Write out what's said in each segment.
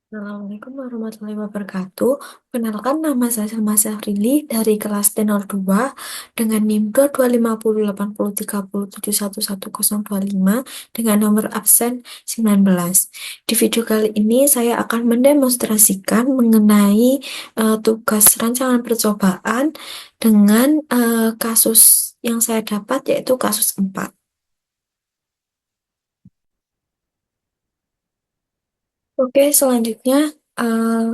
Assalamualaikum warahmatullahi wabarakatuh. Kenalkan nama saya Salma Syafrili dari kelas T02 dengan NIM 22508037111025 dengan nomor absen 19. Di video kali ini saya akan mendemonstrasikan mengenai tugas rancangan percobaan dengan kasus yang saya dapat yaitu kasus 4. Oke, selanjutnya eh,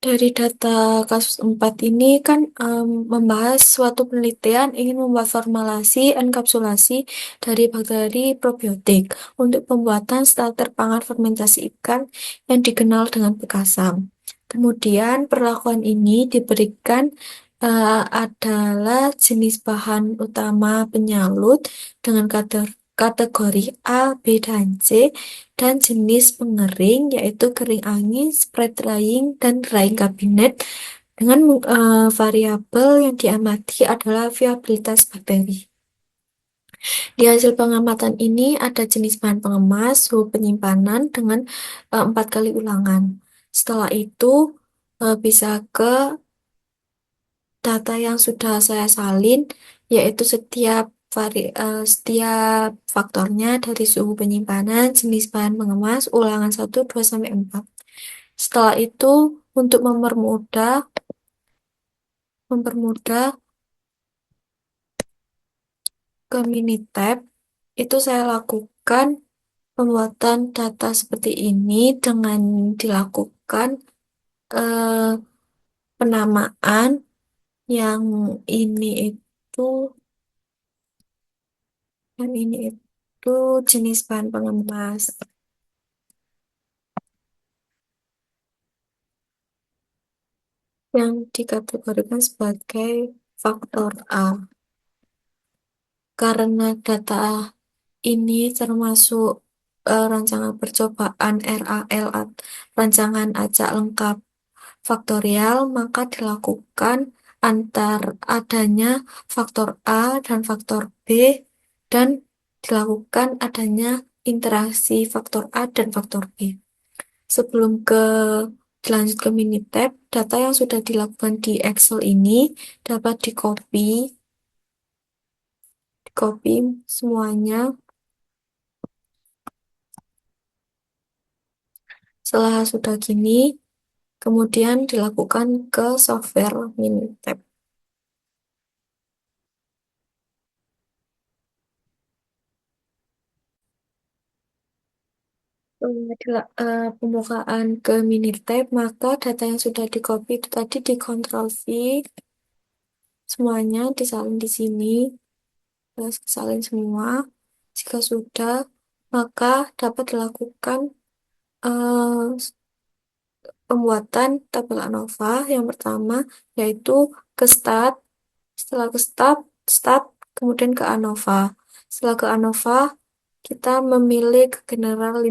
dari data kasus 4 ini kan membahas suatu penelitian ingin membuat formulasi enkapsulasi dari bakteri probiotik untuk pembuatan starter pangan fermentasi ikan yang dikenal dengan bekasam. Kemudian perlakuan ini diberikan adalah jenis bahan utama penyalut dengan kategori A, B, dan C dan jenis pengering yaitu kering angin, spread drying, dan drying cabinet dengan variabel yang diamati adalah viabilitas bakteri. Di hasil pengamatan ini ada jenis bahan pengemas, suhu penyimpanan dengan 4 kali ulangan. Setelah itu bisa ke data yang sudah saya salin, yaitu setiap faktornya dari suhu penyimpanan, jenis bahan pengemas, ulangan 1, 2, sampai 4. Setelah itu, untuk mempermudah ke Minitab, itu saya lakukan pembuatan data seperti ini dengan dilakukan eh, penamaan yang ini itu yang ini itu jenis bahan pengemas yang dikategorikan sebagai faktor A. Karena data ini termasuk rancangan percobaan RAL, rancangan acak lengkap faktorial, maka dilakukan antar adanya faktor A dan faktor B dan dilakukan adanya interaksi faktor A dan faktor B. Sebelum dilanjut ke Minitab, data yang sudah dilakukan di Excel ini dapat di copy semuanya. Setelah sudah gini, kemudian dilakukan ke software Minitab. Pembukaan ke Minitab, maka data yang sudah di-copy itu tadi di-Ctrl V, semuanya disalin di sini, terus salin semua. Jika sudah, maka dapat dilakukan eh, pembuatan tabel ANOVA yang pertama, yaitu ke start, setelah ke start, kemudian ke ANOVA. Setelah ke ANOVA, kita memilih ke general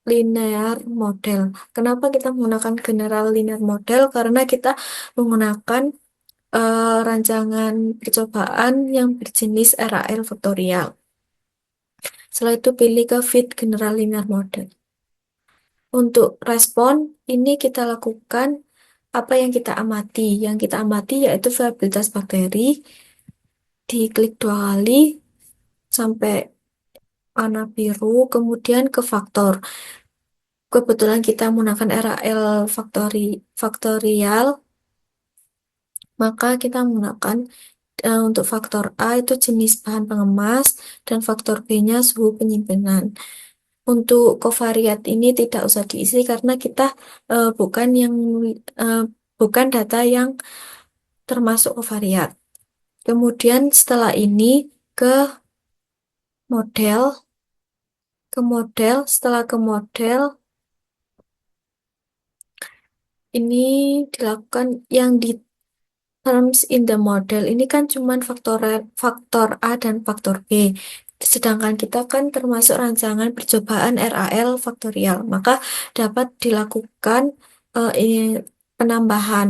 linear model. Kenapa kita menggunakan general linear model? Karena kita menggunakan rancangan percobaan yang berjenis RAL faktorial. Setelah itu pilih ke fit general linear model. Untuk respon, ini kita lakukan apa yang kita amati. Yang kita amati yaitu viabilitas bakteri. Diklik 2 kali sampai warna biru, kemudian ke faktor. Kebetulan kita menggunakan RAL faktorial, maka kita menggunakan untuk faktor A itu jenis bahan pengemas dan faktor B-nya suhu penyimpanan. Untuk kovariat ini tidak usah diisi karena kita eh, bukan yang eh, bukan data yang termasuk kovariat. Kemudian setelah ini ke setelah ke model ini dilakukan yang di terms in the model ini kan cuman faktor A dan faktor B. Sedangkan kita kan termasuk rancangan percobaan RAL faktorial, maka dapat dilakukan penambahan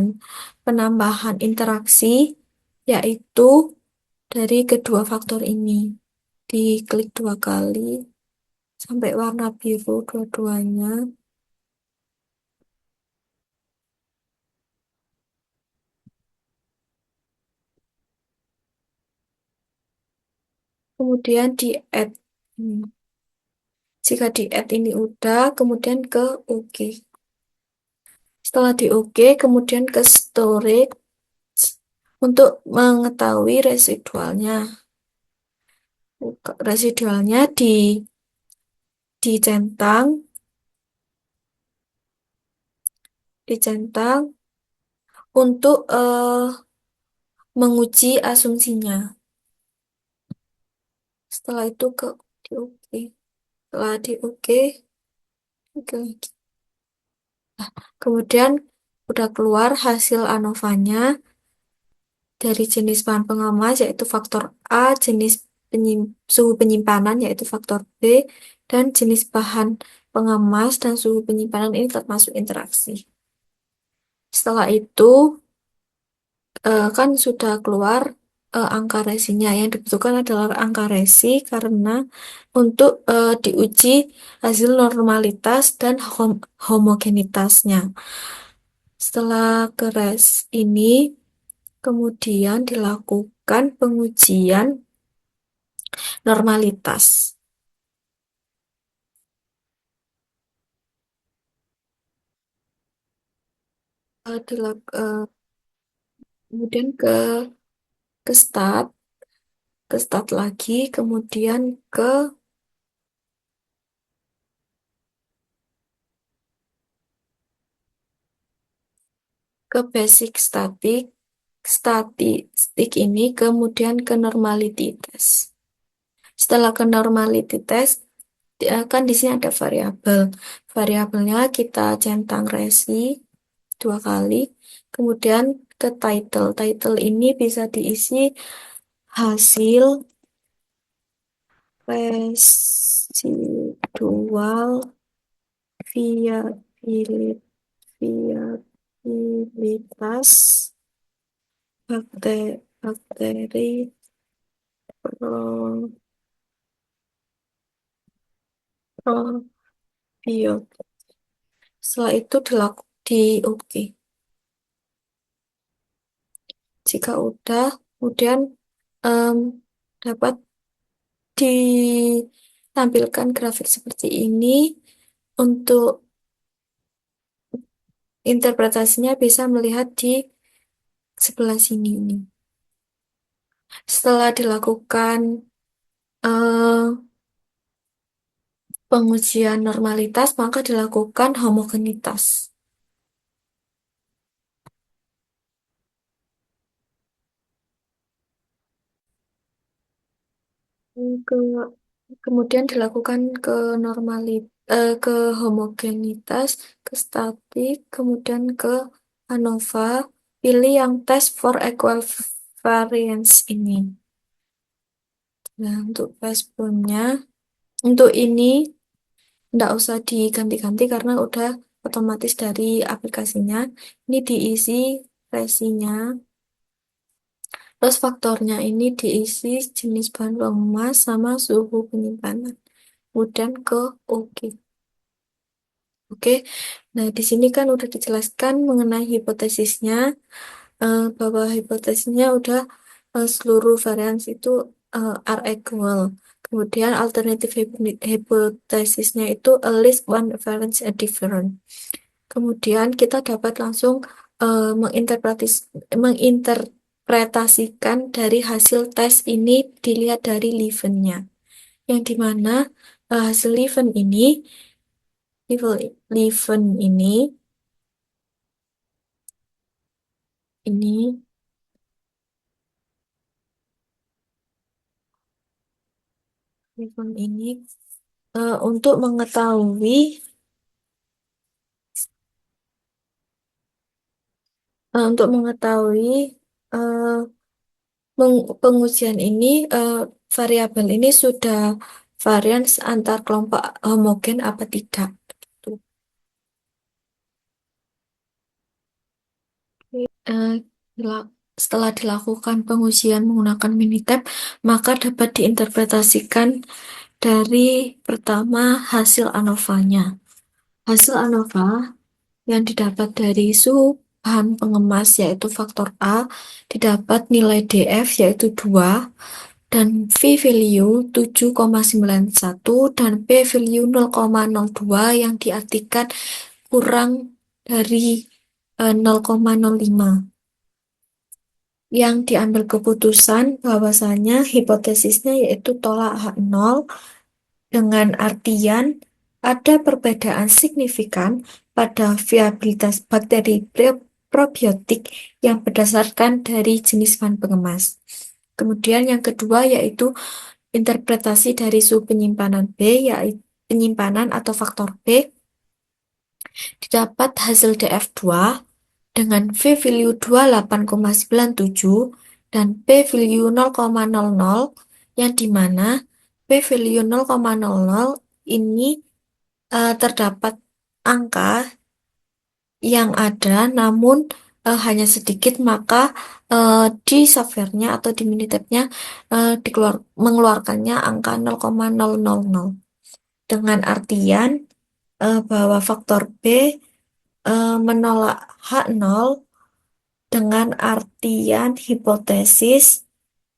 penambahan interaksi yaitu dari kedua faktor ini. Diklik 2 kali sampai warna biru dua-duanya. kemudian di add. Hmm. Jika di add ini udah, kemudian ke OK. Setelah di OK, kemudian ke storage untuk mengetahui residualnya. Residualnya dicentang, dicentang untuk menguji asumsinya. Setelah itu ke di OK. Setelah di OK, oke lagi. Kemudian udah keluar hasil ANOVA-nya dari jenis bahan pengemas yaitu faktor A, jenis suhu penyimpanan yaitu faktor B, dan jenis bahan pengemas dan suhu penyimpanan ini termasuk interaksi. Setelah itu kan sudah keluar angka resinya. Yang dibutuhkan adalah angka resi karena untuk diuji hasil normalitas dan homogenitasnya. Setelah keres ini, kemudian dilakukan pengujian normalitas. Kemudian ke start, ke start lagi, kemudian ke basic static, statistik ini, kemudian ke normality test. Setelah ke normality test, kan di sini ada variabel. Variabelnya kita centang resi 2 kali. Kemudian ke title. Title ini bisa diisi hasil residual viabilitas bakteri probiotik. Setelah itu di OK. Jika udah, kemudian em, dapat ditampilkan grafik seperti ini. Untuk interpretasinya bisa melihat di sebelah sini ini. Setelah dilakukan eh, pengujian normalitas, maka dilakukan homogenitas. Ke, kemudian dilakukan ke ke homogenitas, ke statik, kemudian ke ANOVA. Pilih yang test for equivariance ini. Nah, untuk responsnya, untuk ini nggak usah diganti-ganti karena udah otomatis dari aplikasinya. Ini diisi resinya. Terus faktornya ini diisi jenis bahan pengemas sama suhu penyimpanan. Kemudian ke OK. Oke, nah di sini kan udah dijelaskan mengenai hipotesisnya, bahwa hipotesisnya udah seluruh varians itu are equal. Kemudian alternatif hipotesisnya itu a least one variance are different. Kemudian kita dapat langsung menginterpretasikan dari hasil tes ini dilihat dari Lieven-nya. Yang dimana hasil Lieven ini Lieven ini untuk mengetahui untuk mengetahui eh, pengujian ini variabel ini sudah varians antar kelompok homogen apa tidak. Gitu. Eh, Setelah dilakukan pengujian menggunakan Minitab, maka dapat diinterpretasikan dari pertama hasil ANOVA-nya. Hasil ANOVA yang didapat dari suhu bahan pengemas yaitu faktor A, didapat nilai DF yaitu 2, dan V-value 7,91 dan P-value 0,02 yang diartikan kurang dari 0,05. Yang diambil keputusan bahwasanya hipotesisnya yaitu tolak H0 dengan artian ada perbedaan signifikan pada viabilitas bakteri probiotik yang berdasarkan dari jenis bahan pengemas. Kemudian yang kedua yaitu interpretasi dari suhu penyimpanan B, yaitu penyimpanan atau faktor B, didapat hasil DF2 dengan V-value 28,97 dan P-value 0,00 yang dimana P-value 0,00 ini terdapat angka yang ada namun hanya sedikit, maka di softwarenya atau di Minitabnya mengeluarkannya angka 0,000 dengan artian bahwa faktor B menolak H0 dengan artian hipotesis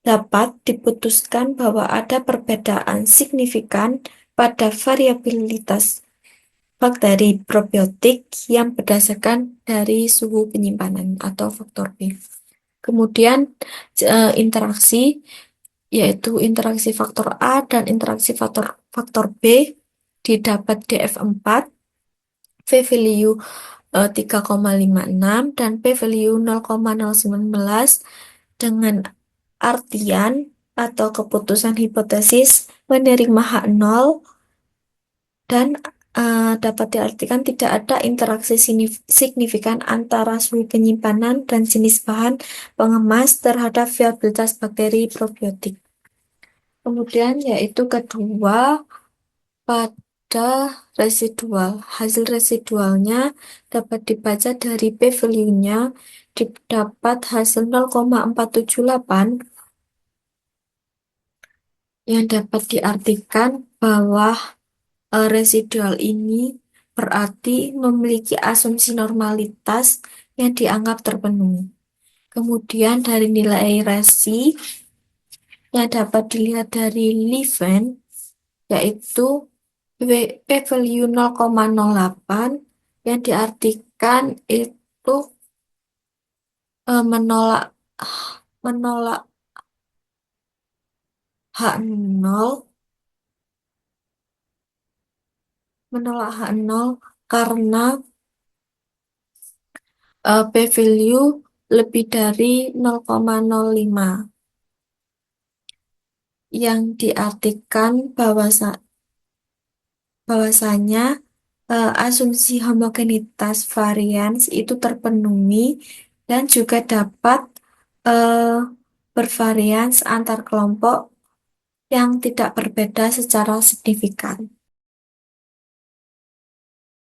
dapat diputuskan bahwa ada perbedaan signifikan pada variabilitas bakteri probiotik yang berdasarkan dari suhu penyimpanan atau faktor B. Kemudian interaksi yaitu interaksi faktor A dan interaksi faktor B didapat DF4, V-value 3,56 dan P-value 0,019 dengan artian atau keputusan hipotesis menerima H0 dan dapat diartikan tidak ada interaksi signifikan antara suhu penyimpanan dan jenis bahan pengemas terhadap viabilitas bakteri probiotik. Kemudian yaitu kedua pada residual. Hasil residualnya dapat dibaca dari P-value-nya didapat hasil 0,478 yang dapat diartikan bahwa residual ini berarti memiliki asumsi normalitas yang dianggap terpenuhi. Kemudian dari nilai resi yang dapat dilihat dari Leven yaitu P-value 0,08 yang diartikan itu menolak menolak H0 menolak H0 karena P-value lebih dari 0,05 yang diartikan bahwasanya asumsi homogenitas varians itu terpenuhi dan juga dapat bervarians antar kelompok yang tidak berbeda secara signifikan.